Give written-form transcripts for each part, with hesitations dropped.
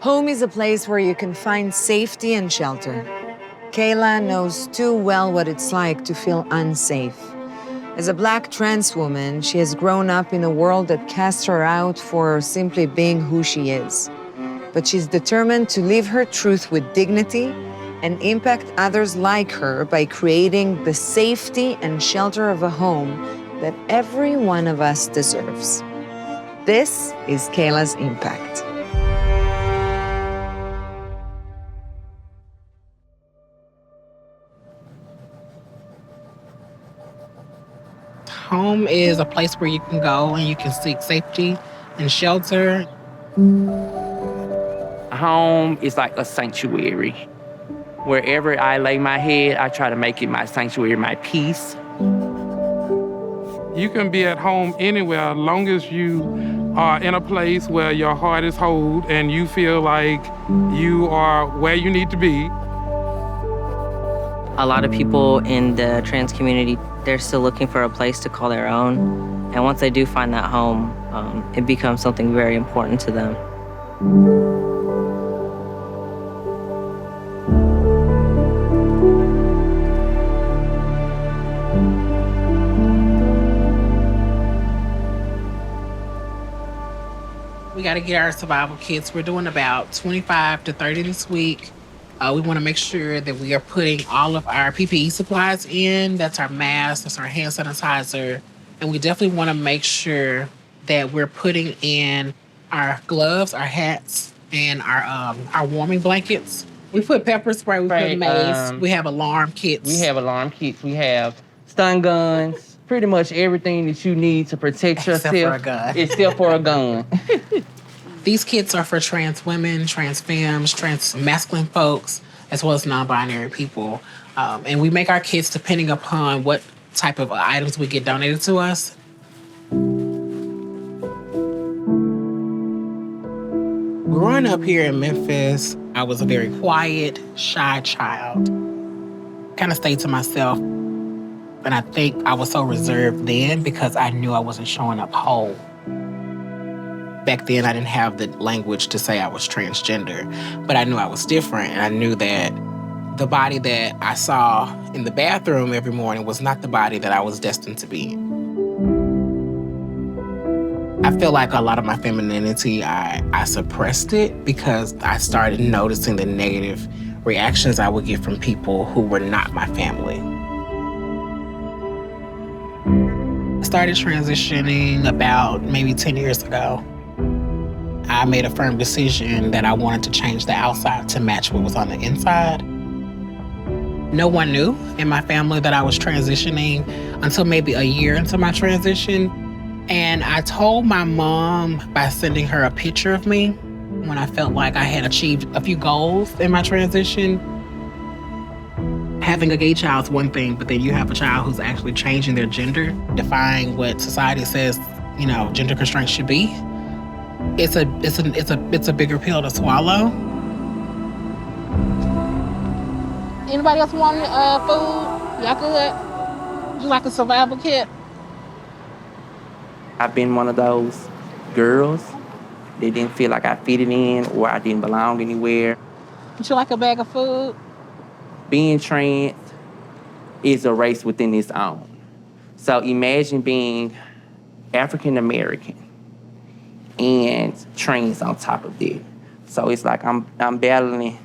Home is a place where you can find safety and shelter. Kayla knows too well what it's like to feel unsafe. As a Black trans woman, she has grown up in a world that casts her out for simply being who she is. But she's determined to live her truth with dignity and impact others like her by creating the safety and shelter of a home that every one of us deserves. This is Kayla's impact. Home is a place where you can go and you can seek safety and shelter. Home is like a sanctuary. Wherever I lay my head, I try to make it my sanctuary, my peace. You can be at home anywhere as long as you are in a place where your heart is whole and you feel like you are where you need to be. A lot of people in the trans community, they're still looking for a place to call their own. And once they do find that home, it becomes something very important to them. We got to get our survival kits. We're doing about 25 to 30 this week. We want to make sure that we are putting all of our PPE supplies in. That's our mask, that's our hand sanitizer. And we definitely want to make sure that we're putting in our gloves, our hats, and our warming blankets. We put pepper spray, we put mace, we have alarm kits. We have alarm kits, we have stun guns, pretty much everything that you need to protect yourself. Except for a gun. Except for a gun. These kits are for trans women, trans femmes, trans masculine folks, as well as non-binary people. And we make our kits depending upon what type of items we get donated to us. Growing up here in Memphis, I was a very quiet, shy child. Kind of stayed to myself. And I think I was so reserved then because I knew I wasn't showing up whole. Back then, I didn't have the language to say I was transgender, but I knew I was different, and I knew that the body that I saw in the bathroom every morning was not the body that I was destined to be. I feel like a lot of my femininity, I suppressed it because I started noticing the negative reactions I would get from people who were not my family. I started transitioning about maybe 10 years ago. I made a firm decision that I wanted to change the outside to match what was on the inside. No one knew in my family that I was transitioning until maybe a year into my transition. And I told my mom by sending her a picture of me when I felt like I had achieved a few goals in my transition. Having a gay child's one thing, but then you have a child who's actually changing their gender, defying what society says, gender constraints should be. It's a bigger pill to swallow. Anybody else want food? Y'all good? Would you like a survival kit? I've been one of those girls that didn't feel like I fitted in or I didn't belong anywhere. Would you like a bag of food? Being trans is a race within its own. So imagine being African American and trans on top of that. So it's like I'm battling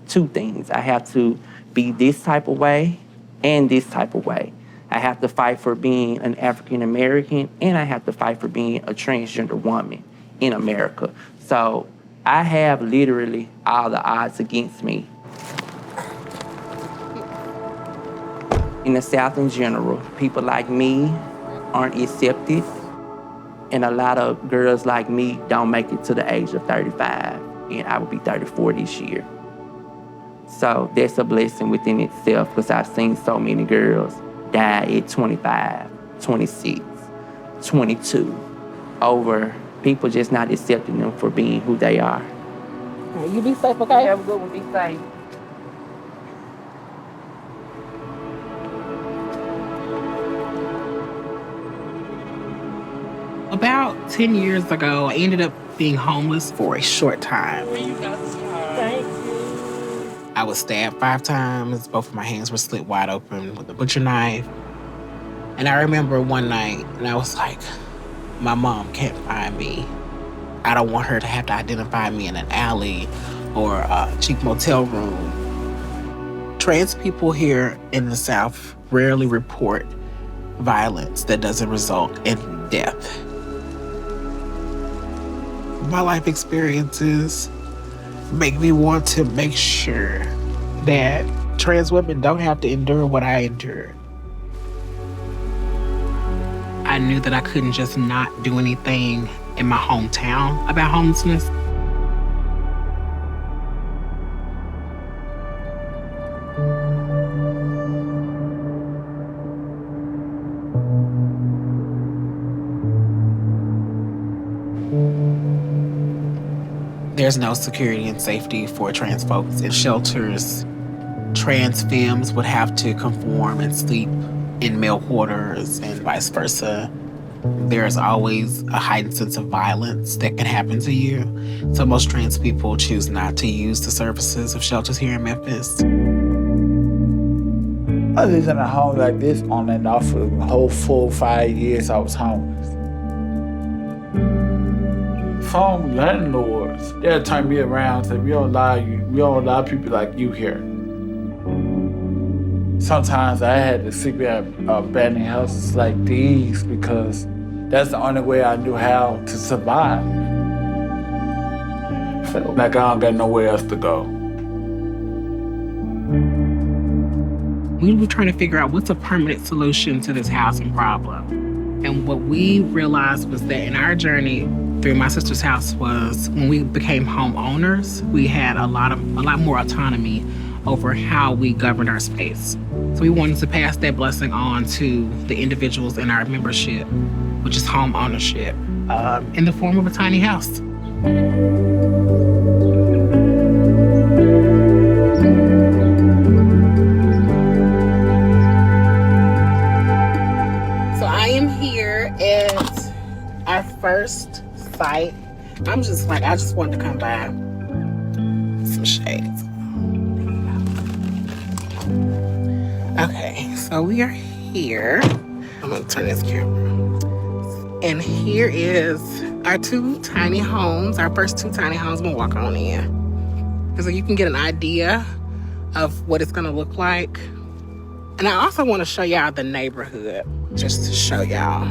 two things. I have to be this type of way and this type of way. I have to fight for being an African American and I have to fight for being a transgender woman in America. So I have literally all the odds against me. In the South in general, people like me aren't accepted. And a lot of girls like me don't make it to the age of 35, and I will be 34 this year. So that's a blessing within itself because I've seen so many girls die at 25, 26, 22, over people just not accepting them for being who they are. You be safe, okay? Have a good one, be safe. About 10 years ago, I ended up being homeless for a short time. I was stabbed 5 times. Both of my hands were slit wide open with a butcher knife. And I remember one night, and I was like, my mom can't find me. I don't want her to have to identify me in an alley or a cheap motel room. Trans people here in the South rarely report violence that doesn't result in death. My life experiences make me want to make sure that trans women don't have to endure what I endured. I knew that I couldn't just not do anything in my hometown about homelessness. There's no security and safety for trans folks in shelters. Trans femmes would have to conform and sleep in male quarters and vice versa. There's always a heightened sense of violence that can happen to you. So most trans people choose not to use the services of shelters here in Memphis. I lived in a home like this on and off for the whole full 5 years I was homeless. Some landlords, they'll turn me around and say, we don't allow people like you here. Sometimes I had to sleep in abandoned houses like these because that's the only way I knew how to survive. I felt like I don't got nowhere else to go. We were trying to figure out what's a permanent solution to this housing problem. And what we realized was that in our journey through my sister's house was when we became homeowners, we had a lot more autonomy over how we governed our space. So we wanted to pass that blessing on to the individuals in our membership, which is home ownership, in the form of a tiny house. So I am here at our first site. I just wanted to come by some shades. Okay, so we are here. I'm gonna turn this camera. And here is our 2 tiny homes, our first 2 tiny homes. We'll walk on in. So you can get an idea of what it's gonna look like. And I also wanna show y'all the neighborhood, just to show y'all.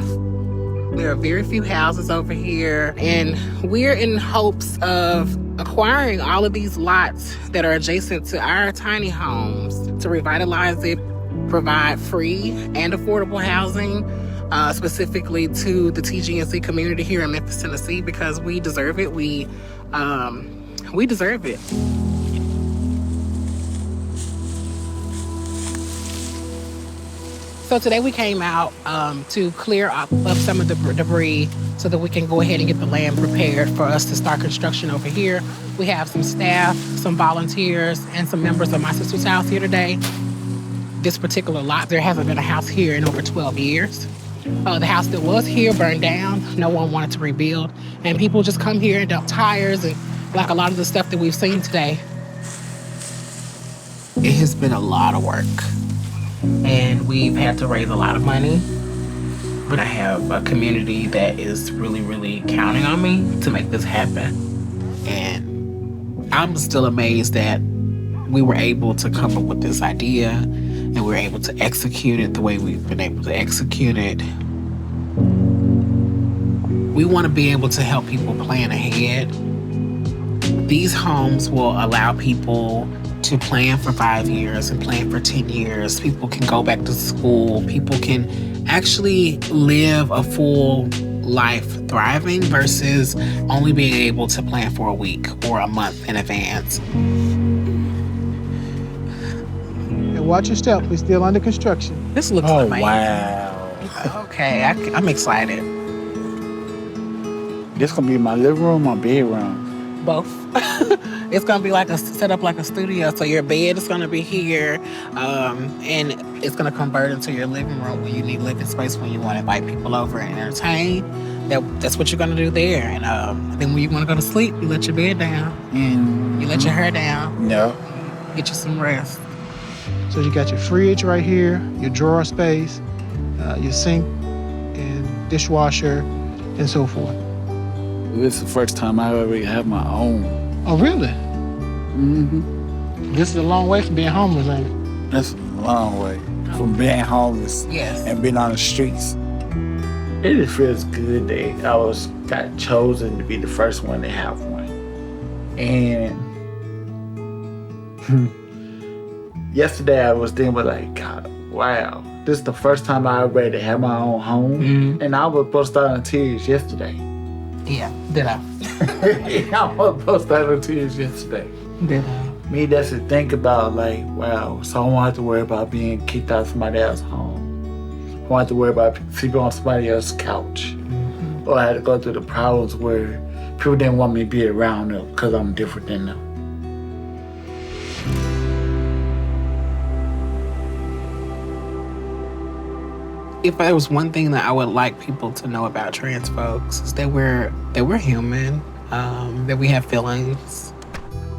There are very few houses over here, and we're in hopes of acquiring all of these lots that are adjacent to our tiny homes to revitalize it, provide free and affordable housing, specifically to the TGNC community here in Memphis, Tennessee, because we deserve it. We deserve it. So today we came out to clear up some of the debris so that we can go ahead and get the land prepared for us to start construction over here. We have some staff, some volunteers, and some members of my sister's house here today. This particular lot, there hasn't been a house here in over 12 years. The house that was here burned down. No one wanted to rebuild. And people just come here and dump tires and like a lot of the stuff that we've seen today. It has been a lot of work. And we've had to raise a lot of money. But I have a community that is really, really counting on me to make this happen. And I'm still amazed that we were able to come up with this idea and we were able to execute it the way we've been able to execute it. We want to be able to help people plan ahead. These homes will allow people to plan for 5 years and plan for 10 years. People can go back to school. People can actually live a full life thriving versus only being able to plan for a week or a month in advance. And watch your step. We're still under construction. This looks amazing. Wow. Okay, I'm excited. This gonna be my living room or bedroom? Both. It's gonna be set up like a studio. So your bed is gonna be here, and it's gonna convert into your living room when you need living space when you want to invite people over and entertain. that's what you're gonna do there. And then when you wanna go to sleep, you let your bed down. You let your hair down. No. Get you some rest. So you got your fridge right here, your drawer space, your sink and dishwasher, and so forth. This is the first time I ever have my own. Oh, really? Mm-hmm. This is a long way from being homeless, ain't it? That's a long way from being homeless and being on the streets. It just feels good that I got chosen to be the first one to have one. And yesterday I was thinking, like, God, wow, this is the first time I ever ready to have my own home. And I was supposed to start on tears yesterday. Yeah, did I? I was supposed to start on tears yesterday. Did I? Me, that's to think about, like, wow, so I won't have to worry about being kicked out of somebody else's home. I won't have to worry about sleeping on somebody else's couch. Or I had to go through the problems where people didn't want me to be around them because I'm different than them. If there was one thing that I would like people to know about trans folks, is that we're human, that we have feelings,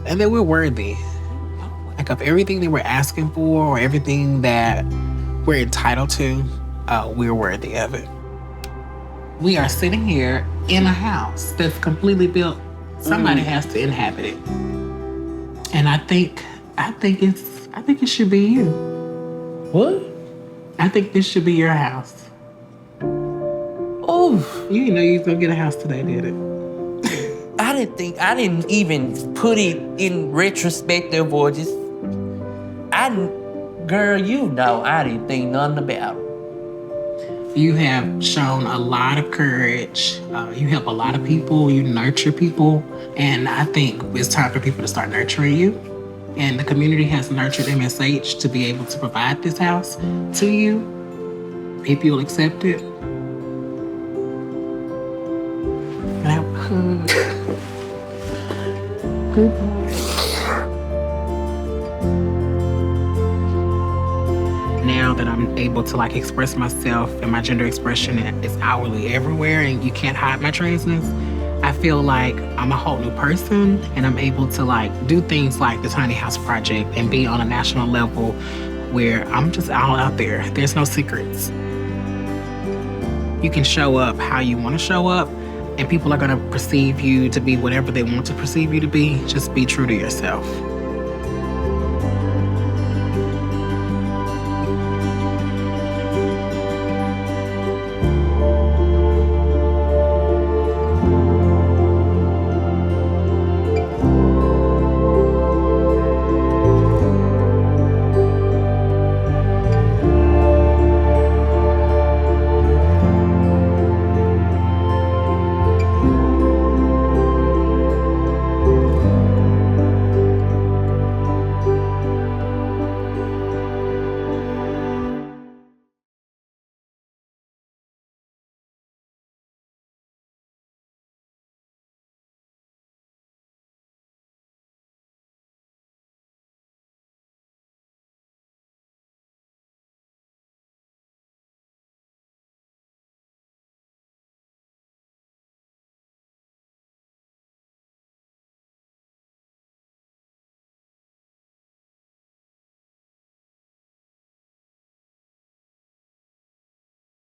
and that we're worthy. Like, of everything that we're asking for or everything that we're entitled to, we're worthy of it. We are sitting here in a house that's completely built. Somebody has to inhabit it. And I think it should be you. What? I think this should be your house. Oh, You didn't know you was gonna get a house today, did it? I didn't even put it in retrospective or just, girl, you know I didn't think nothing about it. You have shown a lot of courage. You help a lot of people. You nurture people. And I think it's time for people to start nurturing you. And the community has nurtured MSH to be able to provide this house to you, if you'll accept it. Now that I'm able to express myself and my gender expression is outwardly everywhere and you can't hide my transness, I feel like I'm a whole new person and I'm able to do things like the Tiny House Project and be on a national level where I'm just all out there. There's no secrets. You can show up how you want to show up and people are going to perceive you to be whatever they want to perceive you to be. Just be true to yourself.